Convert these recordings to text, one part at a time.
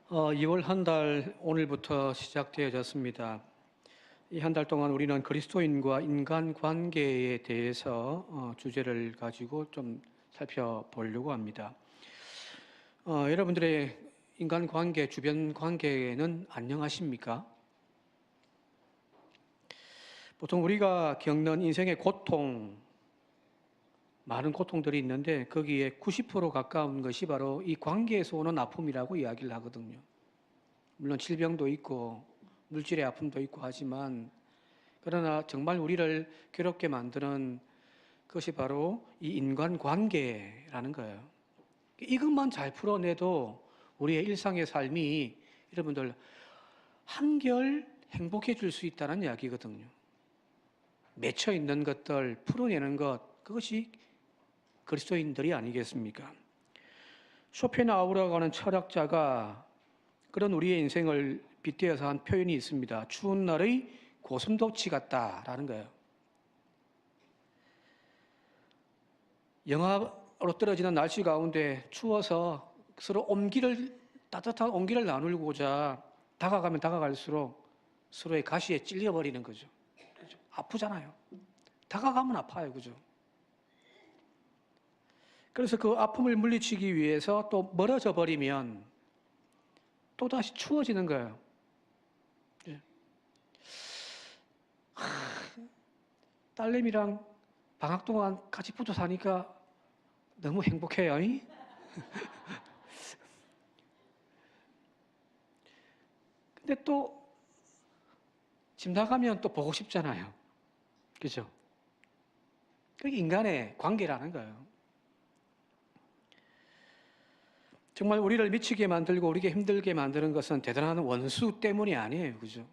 2월 한 달 오늘부터 시작되어졌습니다. 이 한 달 동안 우리는 그리스도인과 인간 관계에 대해서 주제를 가지고 좀 살펴보려고 합니다. 여러분들의 인간 관계, 주변 관계는 안녕하십니까? 보통 우리가 겪는 인생의 고통, 많은 고통들이 있는데 거기에 90% 가까운 것이 바로 이 관계에서 오는 아픔이라고 이야기를 하거든요. 물론 질병도 있고 물질의 아픔도 있고 하지만 그러나 정말 우리를 괴롭게 만드는 것이 바로 이 인간관계라는 거예요. 이것만 잘 풀어내도 우리의 일상의 삶이 여러분들 한결 행복해질 수 있다는 이야기거든요. 맺혀 있는 것들 풀어내는 것, 그것이 그리스도인들이 아니겠습니까? 쇼펜하우어라고 하는 철학자가 그런 우리의 인생을 빗대어서 한 표현이 있습니다. 추운 날의 고슴도치 같다라는 거예요. 영하로 떨어지는 날씨 가운데 추워서 서로 따뜻한 온기를 나누고자 다가가면 다가갈수록 서로의 가시에 찔려버리는 거죠. 그죠? 아프잖아요. 다가가면 아파요. 그죠? 그래서 그 아픔을 물리치기 위해서 또 멀어져 버리면 또다시 추워지는 거예요. 딸내미랑 방학 동안 같이 붙어 사니까 너무 행복해요. 근데 또 집 나가면 또 보고 싶잖아요. 그죠? 그게 인간의 관계라는 거예요. 정말 우리를 미치게 만들고 우리에게 힘들게 만드는 것은 대단한 원수 때문이 아니에요. 그죠?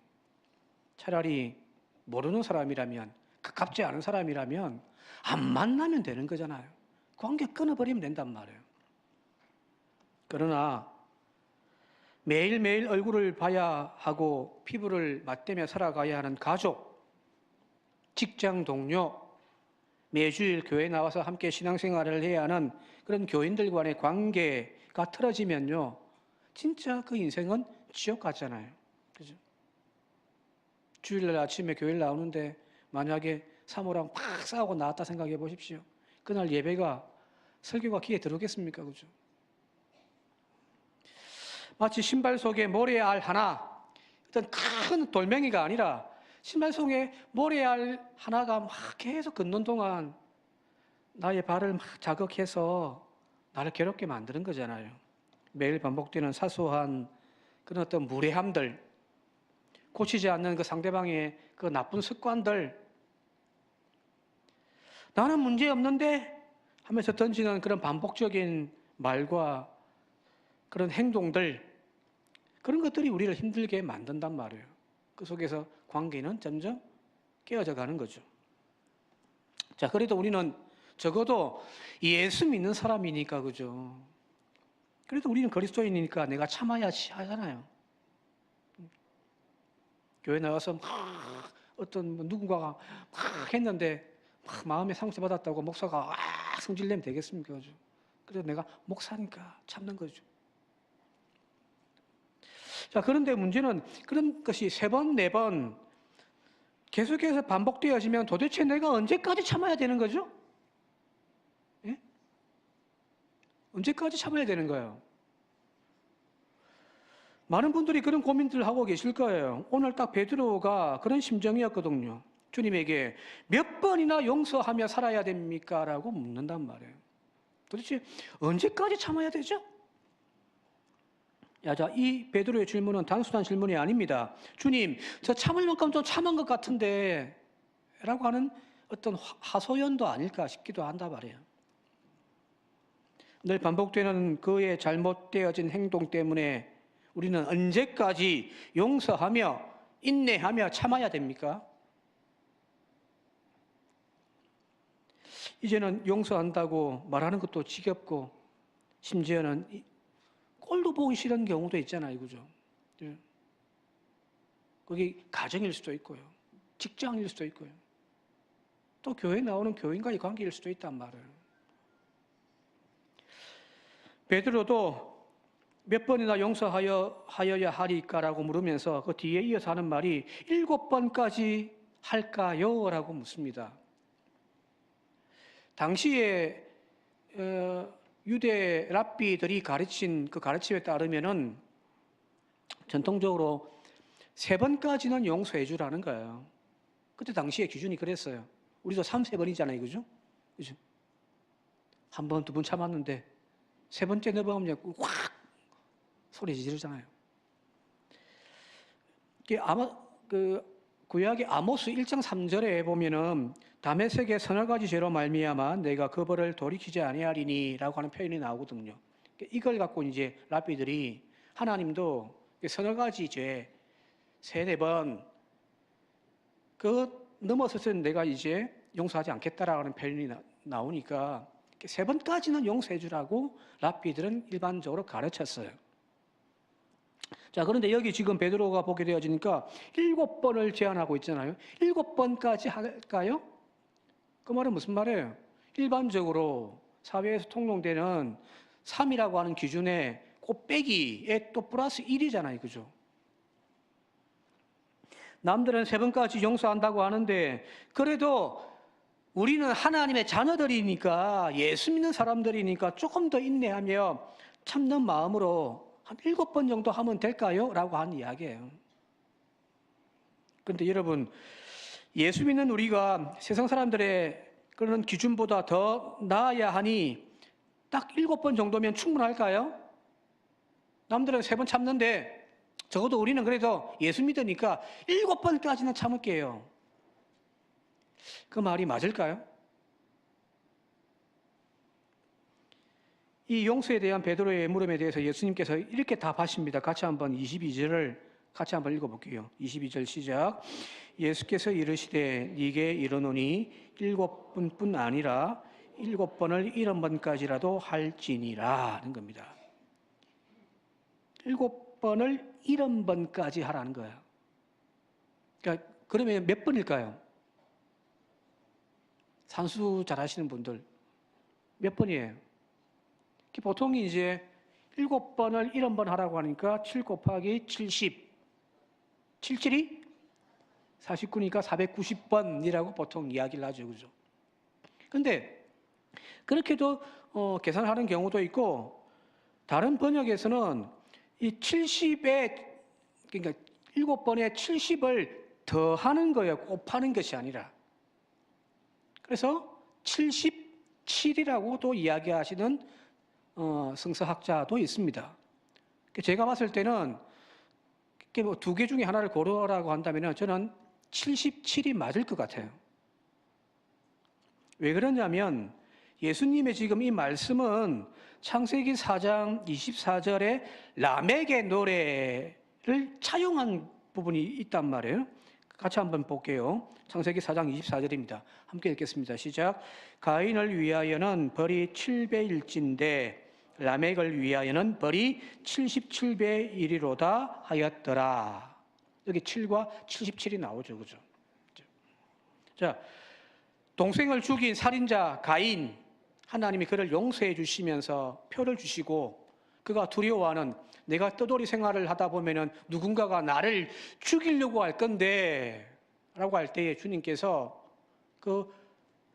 차라리 모르는 사람이라면, 가깝지 않은 사람이라면 안 만나면 되는 거잖아요. 관계 끊어버리면 된단 말이에요. 그러나 매일매일 얼굴을 봐야 하고 피부를 맞대며 살아가야 하는 가족, 직장 동료, 매주일 교회 나와서 함께 신앙생활을 해야 하는 그런 교인들 간의 관계가 틀어지면요, 진짜 그 인생은 지옥 같잖아요. 그죠? 주일날 아침에 교회를 나오는데 만약에 사모랑 팍 싸우고 나왔다 생각해 보십시오. 그날 예배가, 설교가 귀에 들어오겠습니까? 그죠? 마치 신발 속에 모래알 하나, 어떤 큰 돌멩이가 아니라 신발 속에 모래알 하나가 막 계속 걷는 동안 나의 발을 막 자극해서 나를 괴롭게 만드는 거잖아요. 매일 반복되는 사소한 그런 어떤 무례함들, 고치지 않는 그 상대방의 그 나쁜 습관들, 나는 문제 없는데 하면서 던지는 그런 반복적인 말과 그런 행동들, 그런 것들이 우리를 힘들게 만든단 말이에요. 그 속에서 관계는 점점 깨어져 가는 거죠. 자, 그래도 우리는 적어도 예수 믿는 사람이니까, 그죠? 그래도 우리는 그리스도인이니까 내가 참아야지 하잖아요. 교회 나와서 막 어떤 누군가가 막 했는데 막 마음에 상처받았다고 목사가 성질내면 되겠습니까? 그죠? 그래서 내가 목사니까 참는 거죠. 자, 그런데 문제는 그런 것이 3번, 4번 계속해서 반복되어지면 도대체 내가 언제까지 참아야 되는 거죠? 예? 언제까지 참아야 되는 거예요? 많은 분들이 그런 고민들을 하고 계실 거예요. 오늘 딱 베드로가 그런 심정이었거든요. 주님에게 몇 번이나 용서하며 살아야 됩니까? 라고 묻는단 말이에요. 도대체 언제까지 참아야 되죠? 자, 이 베드로의 질문은 단순한 질문이 아닙니다. 주님, 저 참을 만큼 좀 참은 것 같은데 라고 하는 어떤 하소연도 아닐까 싶기도 한다 말이에요. 늘 반복되는 그의 잘못되어진 행동 때문에 우리는 언제까지 용서하며 인내하며 참아야 됩니까? 이제는 용서한다고 말하는 것도 지겹고 심지어는 꼴도 보기 싫은 경우도 있잖아요. 그죠? 예. 그게 가정일 수도 있고요. 직장일 수도 있고요. 또 교회 나오는 교인과의 관계일 수도 있단 말이에요. 베드로도 몇 번이나 용서하여야 하리까라고 물으면서 그 뒤에 이어서 하는 말이 7번까지 할까요? 라고 묻습니다. 당시에 유대 랍비들이 가르친 그 가르침에 따르면은 전통적으로 3번까지는 용서해 주라는 거예요. 그때 당시에 기준이 그랬어요. 우리도 3-4번이잖아요. 그죠? 그죠? 한 번, 2번 참았는데 3번째 넘어가면 확 소리 지르잖아요. 아마 구약의 아모스 1장 3절에 보면은 다메섹의 서너 가지 죄로 말미암아 내가 그 벌을 돌이키지 아니하리니라고 하는 표현이 나오거든요. 이걸 갖고 이제 랍비들이 하나님도 서너 가지 죄 3-4번 그 넘어서서는 내가 이제 용서하지 않겠다라는 표현이 나오니까 3번까지는 용서해 주라고 랍비들은 일반적으로 가르쳤어요. 자, 그런데 여기 지금 베드로가 보게 되어지니까 7번을 제안하고 있잖아요. 7번까지 할까요? 그 말은 무슨 말이에요? 일반적으로 사회에서 통용되는 3이라고 하는 기준에 곱빼기에 또 플러스 1이잖아요. 그죠? 남들은 3번까지 용서한다고 하는데 그래도 우리는 하나님의 자녀들이니까 예수 믿는 사람들이니까 조금 더 인내하며 참는 마음으로 한 7번 정도 하면 될까요? 라고 하는 이야기예요. 그런데 여러분, 예수 믿는 우리가 세상 사람들의 그런 기준보다 더 나아야 하니 딱 7번 정도면 충분할까요? 남들은 3번 참는데 적어도 우리는 그래도 예수 믿으니까 7번까지는 참을게요. 그 말이 맞을까요? 이 용서에 대한 베드로의 물음에 대해서 예수님께서 이렇게 답하십니다. 같이 한번 22절을 같이 한번 읽어볼게요. 22절 시작. 예수께서 이르시되 네게 이르노니 7번뿐 아니라 7번을 70번까지라도 할지니라 하는 겁니다. 7번을 70번까지 하라는 거예요. 그러니까 그러면 몇 번일까요? 산수 잘 하시는 분들 몇 번이에요? 보통 이제 7번을 70번 하라고 하니까 7 곱하기 70 77이 49니까 490번이라고 보통 이야기를 하죠. 그죠? 근데 그렇게도 계산하는 경우도 있고 다른 번역에서는 이 70에 그러니까 7번에 70을 더하는 거예요. 곱하는 것이 아니라. 그래서 77이라고도 이야기하시는 성서학자도 있습니다. 제가 봤을 때는 뭐 2개 중에 하나를 고르라고 한다면 저는 77이 맞을 것 같아요. 왜 그러냐면 예수님의 지금 이 말씀은 창세기 4장 24절에 라멕의 노래를 차용한 부분이 있단 말이에요. 같이 한번 볼게요. 창세기 4장 24절입니다. 함께 읽겠습니다. 시작. 가인을 위하여는 벌이 7배일진데 라멕을 위하여는 벌이 77배이리로다 하였더라. 여기 7과 77이 나오죠. 그죠? 자, 동생을 죽인 살인자 가인, 하나님이 그를 용서해 주시면서 표를 주시고 그가 두려워하는 내가 떠돌이 생활을 하다 보면은 누군가가 나를 죽이려고 할 건데 라고 할 때에 주님께서 그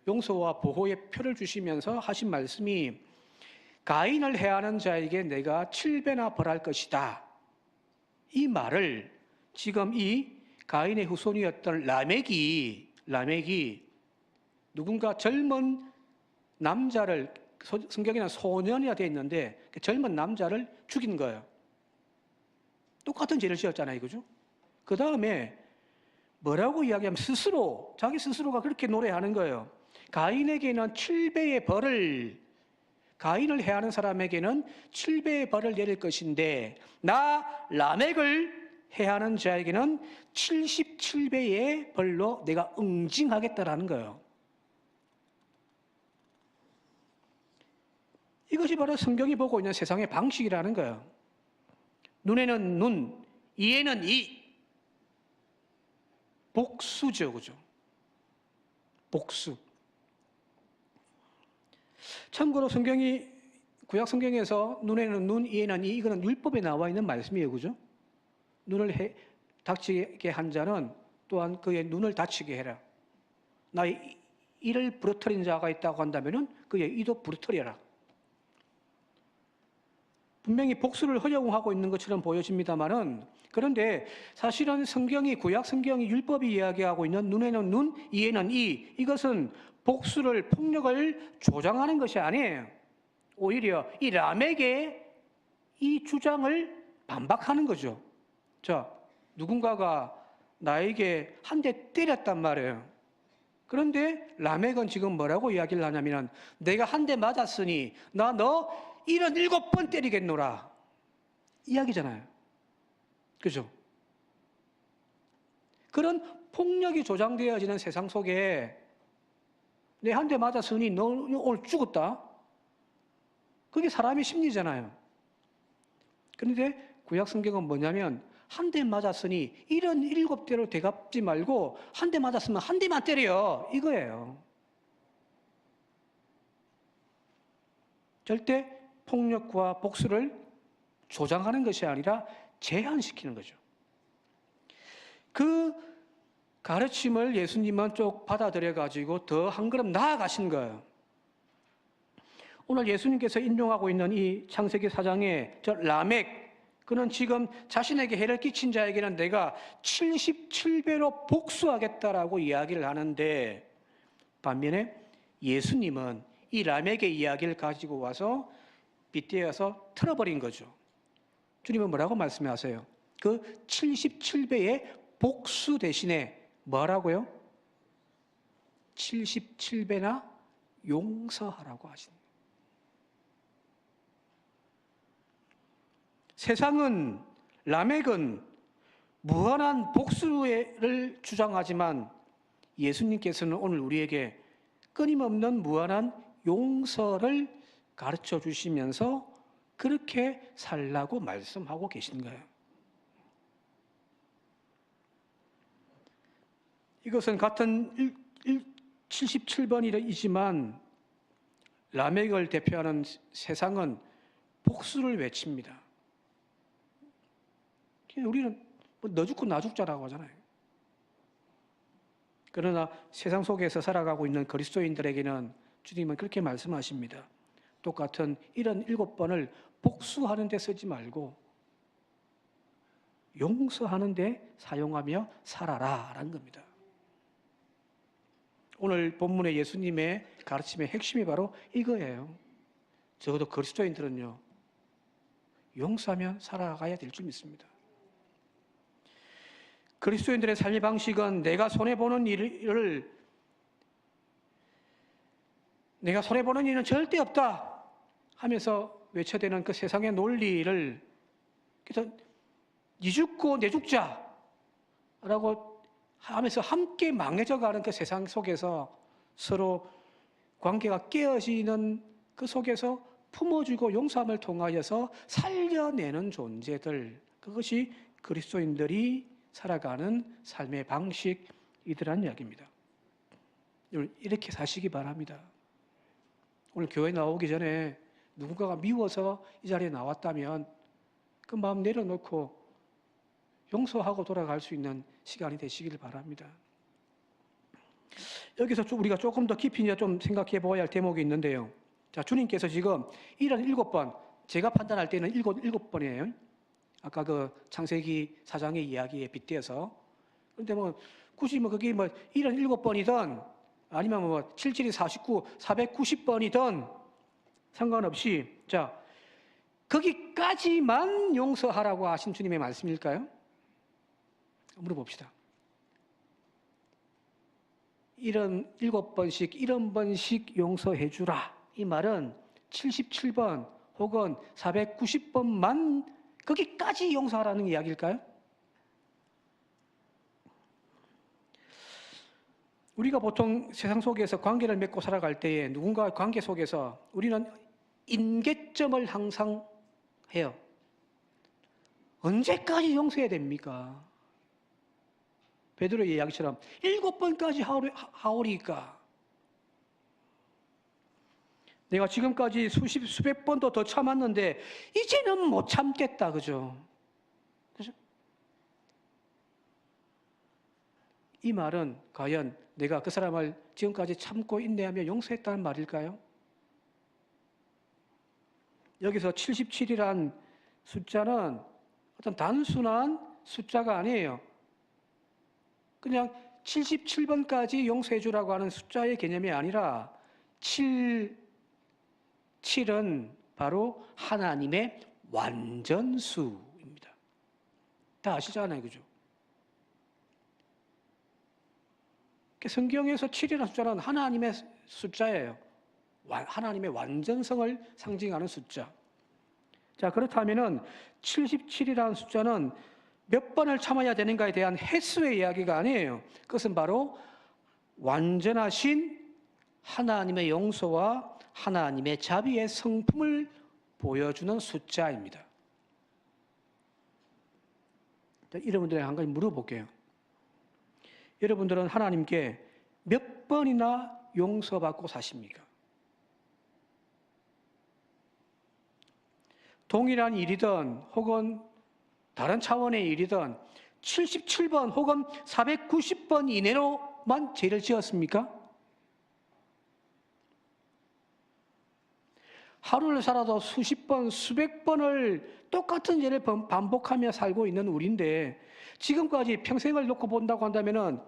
용서와 보호의 표를 주시면서 하신 말씀이 가인을 해하는 자에게 내가 7배나 벌할 것이다. 이 말을 지금 이 가인의 후손이었던 라멕이 누군가 젊은 남자를 성경에는 소년이라 되어 있는데 그 젊은 남자를 죽인 거예요. 똑같은 죄를 지었잖아요. 그죠? 그 다음에 뭐라고 이야기하면 자기 스스로가 그렇게 노래하는 거예요. 가인에게는 7배의 벌을 가인을 해하는 사람에게는 7배의 벌을 내릴 것인데 나 라멕을 해하는 자에게는 77배의 벌로 내가 응징하겠다라는 거예요. 이것이 바로 성경이 보고 있는 세상의 방식이라는 거예요. 눈에는 눈, 이에는 이. 복수죠. 그죠? 복수. 참고로 성경이 구약 성경에서 눈에는 눈, 이에는 이, 이거는 율법에 나와 있는 말씀이에요. 그죠? 눈을 닥치게 한 자는 또한 그의 눈을 닥치게 해라. 나의 이를 부러뜨린 자가 있다고 한다면은 그의 이도 부러뜨려라. 분명히 복수를 허용하고 있는 것처럼 보여집니다만은, 그런데 사실은 성경이, 구약 성경이 율법이 이야기하고 있는 눈에는 눈, 이에는 이, 이것은 복수를, 폭력을 조장하는 것이 아니에요. 오히려 이 라멕의 이 주장을 반박하는 거죠. 자, 누군가가 나에게 한 대 때렸단 말이에요. 그런데 라멕은 지금 뭐라고 이야기를 하냐면, 내가 한 대 맞았으니 나 너 77번 때리겠노라 이야기잖아요. 그죠? 그런 폭력이 조장되어지는 세상 속에 내 한 대 맞았으니 너 오늘 죽었다. 그게 사람의 심리잖아요. 그런데 구약 성경은 뭐냐면, 한 대 맞았으니 77대로 되갚지 말고 한 대 맞았으면 한 대만 때려 이거예요. 절대 폭력과 복수를 조장하는 것이 아니라 제한시키는 거죠. 그 가르침을 예수님은 쭉 받아들여 가지고 더 한 걸음 나아가신 거예요. 오늘 예수님께서 인용하고 있는 이 창세기 4장의 저 라멕, 그는 지금 자신에게 해를 끼친 자에게는 내가 77배로 복수하겠다라고 이야기를 하는데, 반면에 예수님은 이 라멕의 이야기를 가지고 와서 빗대어서 틀어버린 거죠. 주님은 뭐라고 말씀하세요? 그 77배의 복수 대신에 뭐라고요? 77배나 용서하라고 하십니다. 세상은, 라멕은 무한한 복수를 주장하지만 예수님께서는 오늘 우리에게 끊임없는 무한한 용서를 가르쳐 주시면서 그렇게 살라고 말씀하고 계신 거예요. 이것은 같은 77번이지만 라멕을 대표하는 세상은 복수를 외칩니다. 우리는 너 죽고 나 죽자라고 하잖아요. 그러나 세상 속에서 살아가고 있는 그리스도인들에게는 주님은 그렇게 말씀하십니다. 똑같은 77번을 복수하는 데 쓰지 말고 용서하는 데 사용하며 살아라라는 겁니다. 오늘 본문의 예수님의 가르침의 핵심이 바로 이거예요. 적어도 그리스도인들은요, 용서하며 살아가야 될 줄 믿습니다. 그리스도인들의 삶의 방식은 내가 손해보는 일은 절대 없다 하면서 외쳐대는 그 세상의 논리를, 그래서 니 죽고 내 죽자라고 하면서 함께 망해져가는 그 세상 속에서 서로 관계가 깨어지는 그 속에서 품어주고 용서함을 통하여서 살려내는 존재들, 그것이 그리스도인들이 살아가는 삶의 방식이더란 이야기입니다. 이렇게 사시기 바랍니다. 오늘 교회 나오기 전에 누군가가 미워서 이 자리에 나왔다면 그 마음 내려놓고 용서하고 돌아갈 수 있는 시간이 되시기를 바랍니다. 여기서 우리가 조금 더 깊이 좀 생각해 보아야 할 대목이 있는데요. 자, 주님께서 지금 77번, 제가 판단할 때는 7번이에요. 아까 그 창세기 4장의 이야기에 빗대어서. 그런데 굳이 그게 77번이든 아니면 77이 49, 490번이든 상관없이, 자, 거기까지만 용서하라고 하신 주님의 말씀일까요? 물어봅시다. 77번씩, 70번씩 용서해 주라. 이 말은 77번 혹은 490번만 거기까지 용서하라는 이야기일까요? 우리가 보통 세상 속에서 관계를 맺고 살아갈 때에 누군가의 관계 속에서 우리는 임계점을 항상 해요. 언제까지 용서해야 됩니까? 베드로의 이야기처럼 7번까지 하오리까? 내가 지금까지 수백 번도 더 참았는데 이제는 못 참겠다. 그죠? 그죠? 이 말은 과연 내가 그 사람을 지금까지 참고 인내하며 용서했다는 말일까요? 여기서 77이란 숫자는 어떤 단순한 숫자가 아니에요. 그냥 77번까지 용서해 주라고 하는 숫자의 개념이 아니라 7은 바로 하나님의 완전수입니다. 다 아시잖아요. 그죠? 성경에서 7이라는 숫자는 하나님의 숫자예요. 하나님의 완전성을 상징하는 숫자. 자, 그렇다면은 77이라는 숫자는 몇 번을 참아야 되는가에 대한 횟수의 이야기가 아니에요. 그것은 바로 완전하신 하나님의 용서와 하나님의 자비의 성품을 보여주는 숫자입니다. 자, 여러분들에게 한 가지 물어볼게요. 여러분들은 하나님께 몇 번이나 용서받고 사십니까? 동일한 일이든 혹은 다른 차원의 일이든 77번 혹은 490번 이내로만 죄를 지었습니까? 하루를 살아도 수십 번, 수백 번을 똑같은 죄를 반복하며 살고 있는 우리인데 지금까지 평생을 놓고 본다고 한다면은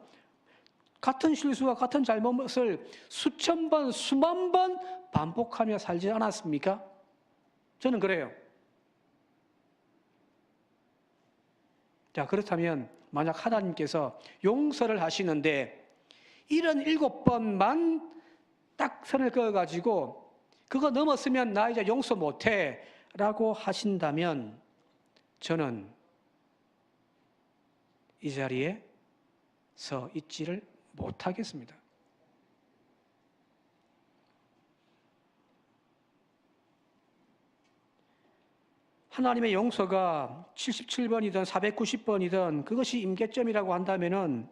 같은 실수와 같은 잘못을 수천 번, 수만 번 반복하며 살지 않았습니까? 저는 그래요. 자, 그렇다면 만약 하나님께서 용서를 하시는데 77번만 딱 선을 그어가지고 그거 넘었으면 나 이제 용서 못해 라고 하신다면 저는 이 자리에 서 있지를 못하겠습니다. 하나님의 용서가 77번이든 490번이든 그것이 임계점이라고 한다면은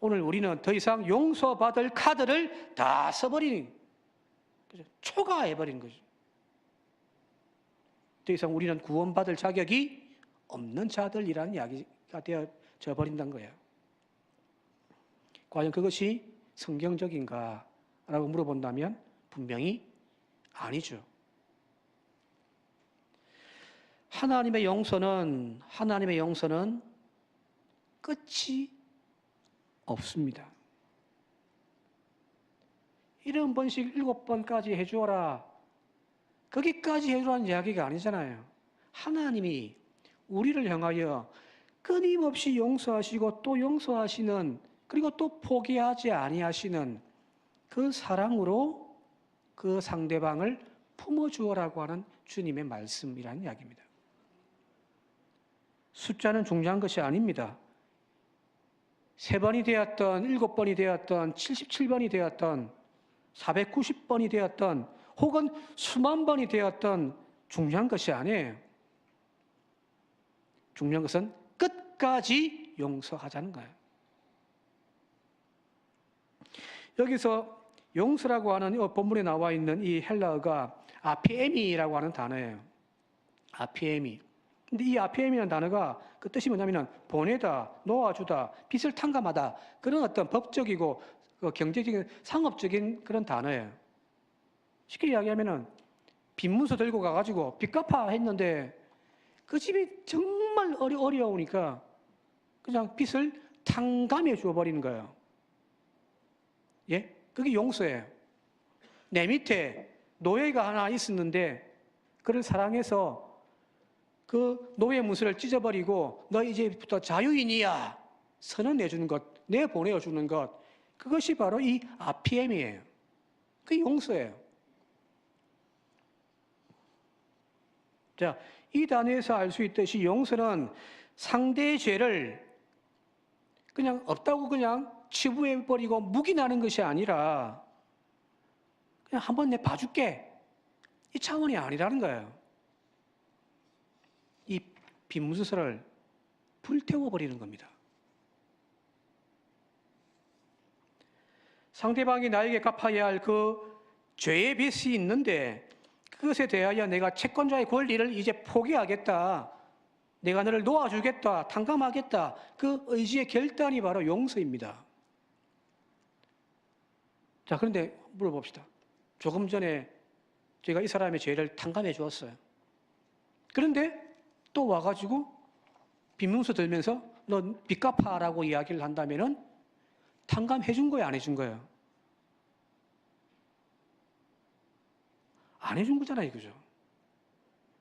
오늘 우리는 더 이상 용서받을 카드를 다 써버리는, 초과해버린 거죠. 더 이상 우리는 구원받을 자격이 없는 자들이라는 이야기가 되어져 버린다는 거예요. 과연 그것이 성경적인가? 라고 물어본다면 분명히 아니죠. 하나님의 용서는 끝이 없습니다. 70번씩 7번까지 해주어라. 거기까지 해주라는 이야기가 아니잖아요. 하나님이 우리를 향하여 끊임없이 용서하시고 또 용서하시는, 그리고 또 포기하지 아니하시는 그 사랑으로 그 상대방을 품어주어라고 하는 주님의 말씀이라는 이야기입니다. 숫자는 중요한 것이 아닙니다. 3번이 되었던 7번이 되었던 77번이 되었던 490번이 되었던 혹은 수만 번이 되었던 중요한 것이 아니에요. 중요한 것은 끝까지 용서하자는 거예요. 여기서 용서라고 하는 본문에 나와 있는 이 헬라어가 아피에미라고 하는 단어예요. 아피에미. 근데 이 아피에미라는 단어가 그 뜻이 뭐냐면 보내다, 놓아주다, 빚을 탕감하다, 그런 어떤 법적이고 경제적인, 상업적인 그런 단어예요. 쉽게 이야기하면은 빚 문서 들고 가가지고 빚 갚아 했는데 그 집이 정말 어려우니까 그냥 빚을 탕감해 주어버리는 거예요. 예? 그게 용서예요. 내 밑에 노예가 하나 있었는데 그를 사랑해서 그 노예 문서를 찢어버리고 너 이제부터 자유인이야 선언해주는 것, 내보내주는 것, 그것이 바로 이 RPM이에요. 그게 용서예요. 자, 이 단어에서 알 수 있듯이 용서는 상대의 죄를 그냥 없다고 그냥 치부해버리고 묵인하는 것이 아니라 그냥 한번 내 봐줄게, 이 차원이 아니라는 거예요. 이 빚문서를 불태워버리는 겁니다. 상대방이 나에게 갚아야 할 그 죄의 빚이 있는데 그것에 대하여 내가 채권자의 권리를 이제 포기하겠다. 내가 너를 놓아주겠다. 탕감하겠다. 그 의지의 결단이 바로 용서입니다. 자, 그런데 물어봅시다. 조금 전에 제가 이 사람의 죄를 탕감해 주었어요. 그런데 또 와가지고 빈문서 들면서 너 빚 갚아라고 이야기를 한다면은 탕감해 준 거예요, 안 해준 거예요? 안 해준 거잖아요, 그죠?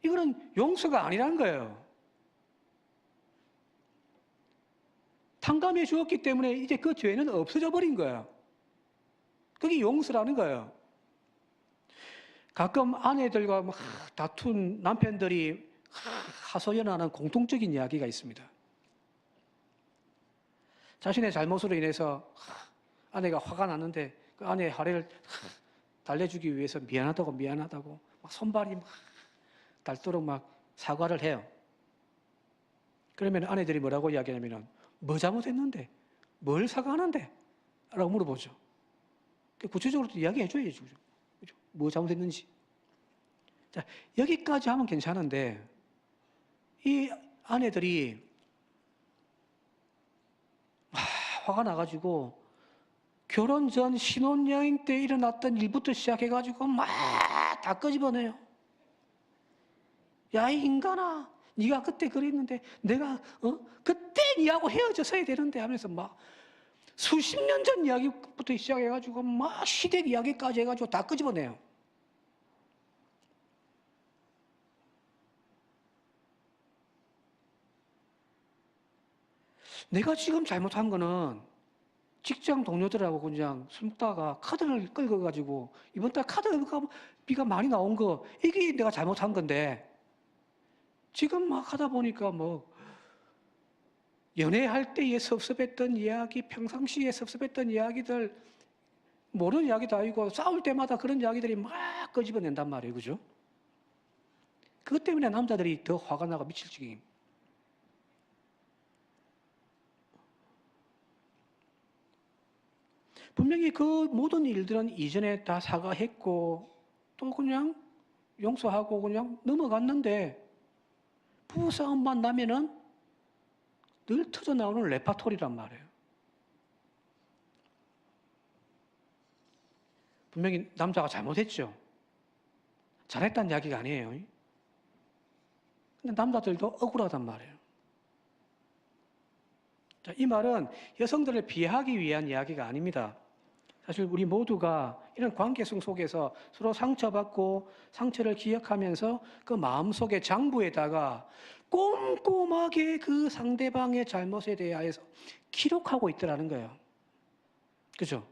이거는 용서가 아니라는 거예요. 탕감해 주었기 때문에 이제 그 죄는 없어져 버린 거예요. 그게 용서라는 거예요. 가끔 아내들과 막 다툰 남편들이 하소연하는 공통적인 이야기가 있습니다. 자신의 잘못으로 인해서 아내가 화가 났는데 그 아내의 화를 달래주기 위해서 미안하다고 막 손발이 막 닳도록 막 사과를 해요. 그러면 아내들이 뭐라고 이야기하냐면 뭐 잘못했는데? 뭘 사과하는데? 라고 물어보죠. 구체적으로 이야기해 줘야죠. 그죠? 뭐 잘못했는지. 자, 여기까지 하면 괜찮은데 이 아내들이 화가 나가지고 결혼 전 신혼여행 때 일어났던 일부터 시작해가지고 막 다 끄집어내요. 야, 이 인간아, 네가 그때 그랬는데 내가 그때 니하고 헤어졌어야 되는데 하면서 막 수십 년 전 이야기부터 시작해가지고 막 시댁 이야기까지 해가지고 다 끄집어내요. 내가 지금 잘못한 거는 직장 동료들하고 그냥 술 먹다가 카드를 긁어가지고 이번 달 카드비가 많이 나온 거 이게 내가 잘못한 건데 지금 막 하다 보니까 뭐 연애할 때에 섭섭했던 이야기, 평상시에 섭섭했던 이야기들 모르는 이야기도 아니고 싸울 때마다 그런 이야기들이 막 끄집어낸단 말이에요. 그죠? 그것 때문에 남자들이 더 화가 나고 미칠 지경입니다. 분명히 그 모든 일들은 이전에 다 사과했고 또 그냥 용서하고 그냥 넘어갔는데 부부싸움만 나면은 늘 터져나오는 레파토리란 말이에요. 분명히 남자가 잘못했죠. 잘했다는 이야기가 아니에요. 근데 남자들도 억울하단 말이에요. 자, 이 말은 여성들을 비하하기 위한 이야기가 아닙니다. 사실 우리 모두가 이런 관계성 속에서 서로 상처받고 상처를 기억하면서 그 마음속의 장부에다가 꼼꼼하게 그 상대방의 잘못에 대하여서 기록하고 있더라는 거예요. 그죠?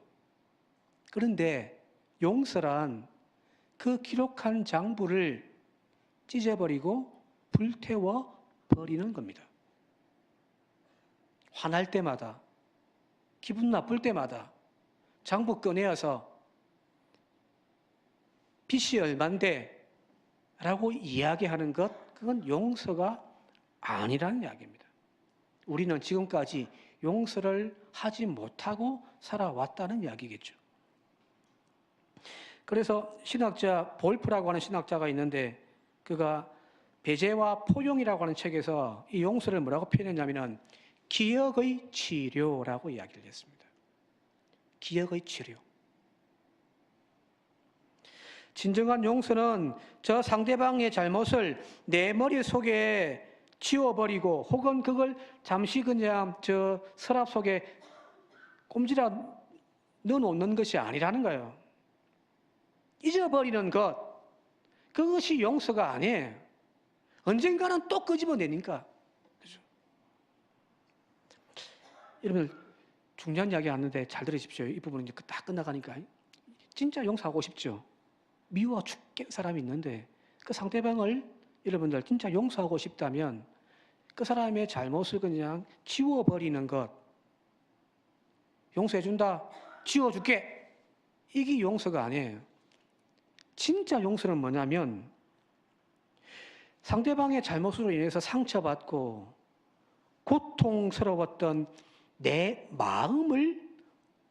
그런데 용서란 그 기록한 장부를 찢어버리고 불태워 버리는 겁니다. 화날 때마다, 기분 나쁠 때마다 장부 꺼내어서 빚이 얼만데 라고 이야기하는 것, 그건 용서가 아니라는 이야기입니다. 우리는 지금까지 용서를 하지 못하고 살아왔다는 이야기겠죠. 그래서 신학자 볼프라고 하는 신학자가 있는데 그가 배제와 포용이라고 하는 책에서 이 용서를 뭐라고 표현했냐면 기억의 치료라고 이야기를 했습니다. 기억의 치료. 진정한 용서는 저 상대방의 잘못을 내 머릿속에 지워버리고 혹은 그걸 잠시 그냥 저 서랍 속에 꼼지라 넣어놓는 것이 아니라는 거예요. 잊어버리는 것, 그것이 용서가 아니에요. 언젠가는 또 끄집어내니까. 그죠? 여러분, 중요한 이야기 하는데 잘 들으십시오. 이 부분은 이제 딱 끝나가니까. 진짜 용서하고 싶죠? 미워 죽게 사람이 있는데 그 상대방을 여러분들 진짜 용서하고 싶다면 그 사람의 잘못을 그냥 지워버리는 것. 용서해준다. 지워줄게. 이게 용서가 아니에요. 진짜 용서는 뭐냐면 상대방의 잘못으로 인해서 상처받고 고통스러웠던 내 마음을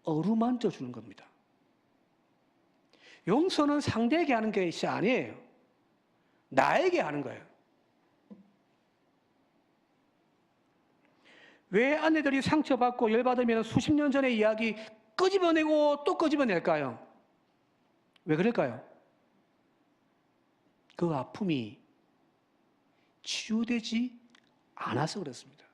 어루만져 주는 겁니다. 용서는 상대에게 하는 것이 아니에요. 나에게 하는 거예요. 왜 아내들이 상처받고 열받으면 수십 년 전의 이야기 끄집어내고 또 끄집어낼까요? 왜 그럴까요? 그 아픔이 치유되지 않아서 그렇습니다.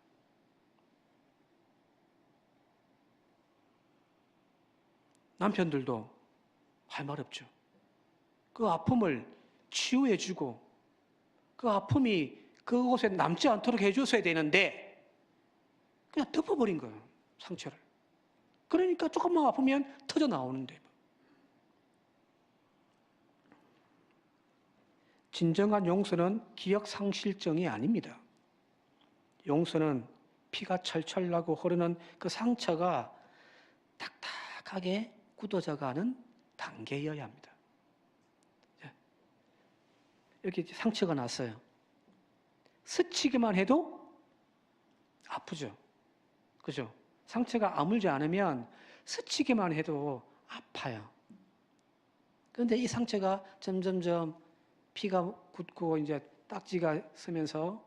남편들도 할 말 없죠. 그 아픔을 치유해주고 그 아픔이 그곳에 남지 않도록 해줬어야 되는데 그냥 덮어버린 거예요. 상처를. 그러니까 조금만 아프면 터져 나오는데. 진정한 용서는 기억상실증이 아닙니다. 용서는 피가 철철 나고 흐르는 그 상처가 딱딱하게 굳어져가는 단계여야 합니다. 이렇게 상처가 났어요. 스치기만 해도 아프죠. 그죠? 상처가 아물지 않으면 스치기만 해도 아파요. 그런데 이 상처가 점점점 피가 굳고 이제 딱지가 서면서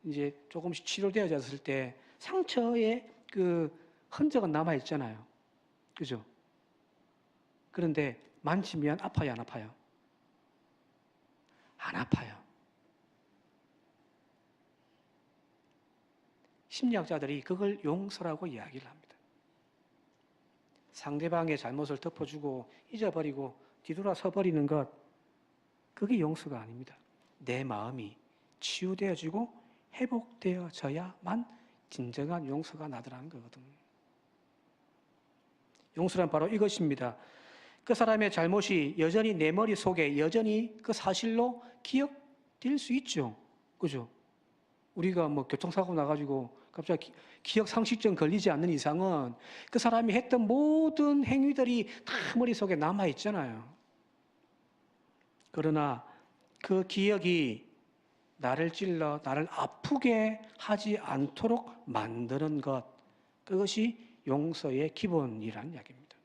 이제 조금씩 치료되어졌을 때 상처에 그 흔적은 남아있잖아요. 그죠? 그런데 만지면 아파요, 안 아파요? 안 아파요. 심리학자들이 그걸 용서라고 이야기를 합니다. 상대방의 잘못을 덮어주고 잊어버리고 뒤돌아서 버리는 것, 그게 용서가 아닙니다. 내 마음이 치유되어지고 회복되어져야만 진정한 용서가 나더라는 거거든요. 용서란 바로 이것입니다. 그 사람의 잘못이 여전히 내 머릿속에 여전히 그 사실로 기억될 수 있죠. 그죠? 우리가 뭐 교통사고 나가지고 갑자기 기억상실증 걸리지 않는 이상은 그 사람이 했던 모든 행위들이 다 머릿속에 남아있잖아요. 그러나 그 기억이 나를 찔러 나를 아프게 하지 않도록 만드는 것, 그것이 용서의 기본이라는 이야기입니다.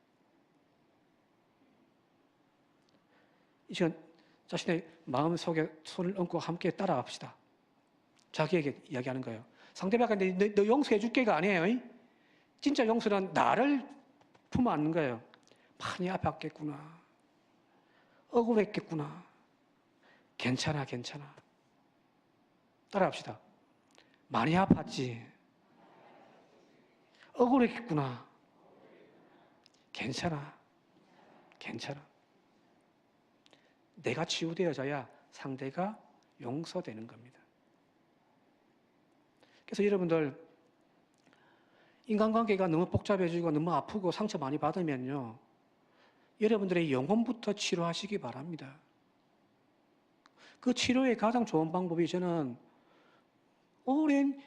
이 시간 자신의 마음속에 손을 얹고 함께 따라갑시다. 자기에게 이야기하는 거예요. 상대방한테 너 용서해 줄게가 아니에요. 진짜 용서는 나를 품 안는 거예요. 많이 아팠겠구나. 억울했겠구나. 괜찮아, 괜찮아. 따라합시다. 많이 아팠지. 억울했겠구나. 괜찮아. 괜찮아. 내가 치유되어져야 상대가 용서되는 겁니다. 그래서 여러분들 인간관계가 너무 복잡해지고 너무 아프고 상처 많이 받으면요, 여러분들의 영혼부터 치료하시기 바랍니다. 그 치료의 가장 좋은 방법이 저는 오랜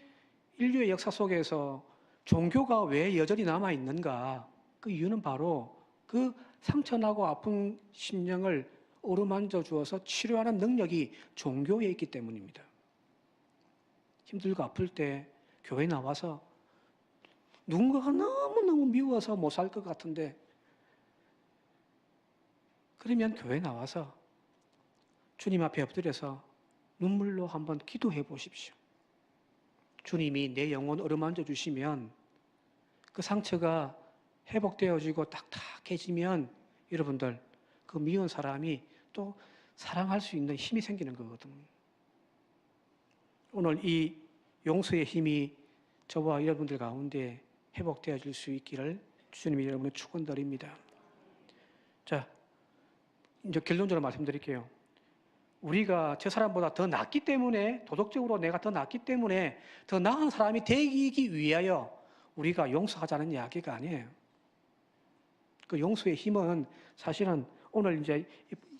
인류의 역사 속에서 종교가 왜 여전히 남아있는가, 그 이유는 바로 그 상처나고 아픈 심령을 어루만져 주어서 치료하는 능력이 종교에 있기 때문입니다. 힘들고 아플 때 교회 나와서 누군가가 너무너무 미워서 못 살 것 같은데, 그러면 교회 나와서 주님 앞에 엎드려서 눈물로 한번 기도해 보십시오. 주님이 내 영혼 어루만져 주시면 그 상처가 회복되어지고 딱딱해지면 여러분들 그 미운 사람이 또 사랑할 수 있는 힘이 생기는 거거든요. 오늘 이 용서의 힘이 저와 여러분들 가운데 회복되어질 수 있기를 주님이 여러분을 축원드립니다. 자, 이제 결론적으로 말씀드릴게요. 우리가 저 사람보다 더 낫기 때문에, 도덕적으로 내가 더 낫기 때문에 더 나은 사람이 되기 위하여 우리가 용서하자는 이야기가 아니에요. 그 용서의 힘은 사실은 오늘 이제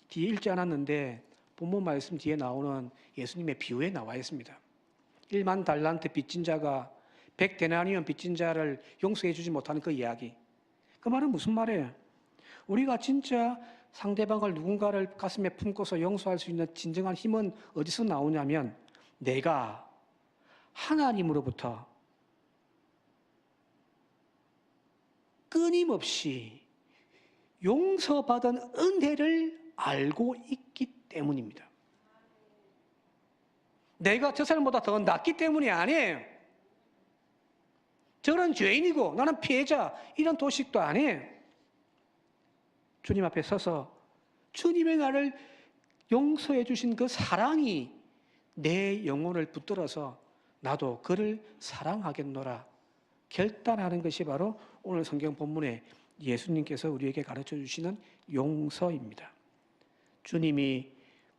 뒤에 읽지 않았는데 본문 말씀 뒤에 나오는 예수님의 비유에 나와 있습니다. 1만 달란트 빚진 자가 100데나리온 빚진 자를 용서해 주지 못하는 그 이야기. 그 말은 무슨 말이에요? 우리가 진짜 상대방을 누군가를 가슴에 품고서 용서할 수 있는 진정한 힘은 어디서 나오냐면 내가 하나님으로부터 끊임없이 용서받은 은혜를 알고 있기 때문입니다. 내가 저 사람보다 더 낫기 때문이 아니에요. 저는 죄인이고 나는 피해자, 이런 도식도 아니에요. 주님 앞에 서서 주님의 나를 용서해 주신 그 사랑이 내 영혼을 붙들어서 나도 그를 사랑하겠노라 결단하는 것이 바로 오늘 성경 본문에 예수님께서 우리에게 가르쳐 주시는 용서입니다. 주님이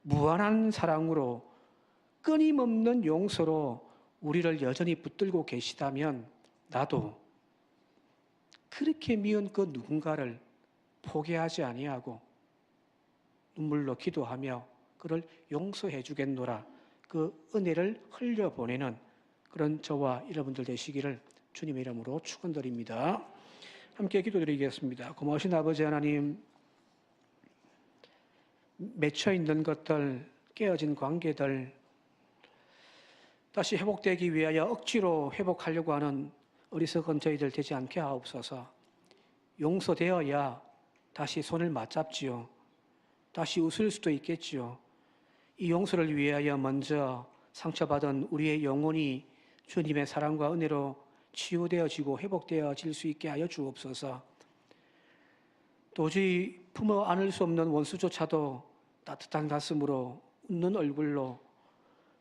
무한한 사랑으로 끊임없는 용서로 우리를 여전히 붙들고 계시다면 나도 그렇게 미운 그 누군가를 포기하지 아니하고 눈물로 기도하며 그를 용서해 주겠노라, 그 은혜를 흘려보내는 그런 저와 여러분들 되시기를 주님의 이름으로 축원드립니다. 함께 기도드리겠습니다. 고마우신 아버지 하나님, 맺혀 있는 것들, 깨어진 관계들 다시 회복되기 위하여 억지로 회복하려고 하는 어리석은 저희들 되지 않게 하옵소서. 용서되어야 다시 손을 맞잡지요. 다시 웃을 수도 있겠지요. 이 용서를 위하여 먼저 상처받은 우리의 영혼이 주님의 사랑과 은혜로 치유되어지고 회복되어질 수 있게 하여 주옵소서. 도저히 품어 안을 수 없는 원수조차도 따뜻한 가슴으로 웃는 얼굴로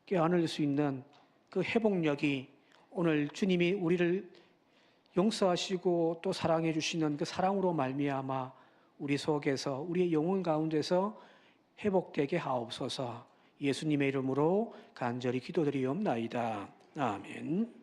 껴안을 수 있는 그 회복력이 오늘 주님이 우리를 용서하시고 또 사랑해 주시는 그 사랑으로 말미암아 우리 속에서 우리의 영혼 가운데서 회복되게 하옵소서. 예수님의 이름으로 간절히 기도드리옵나이다. 아멘.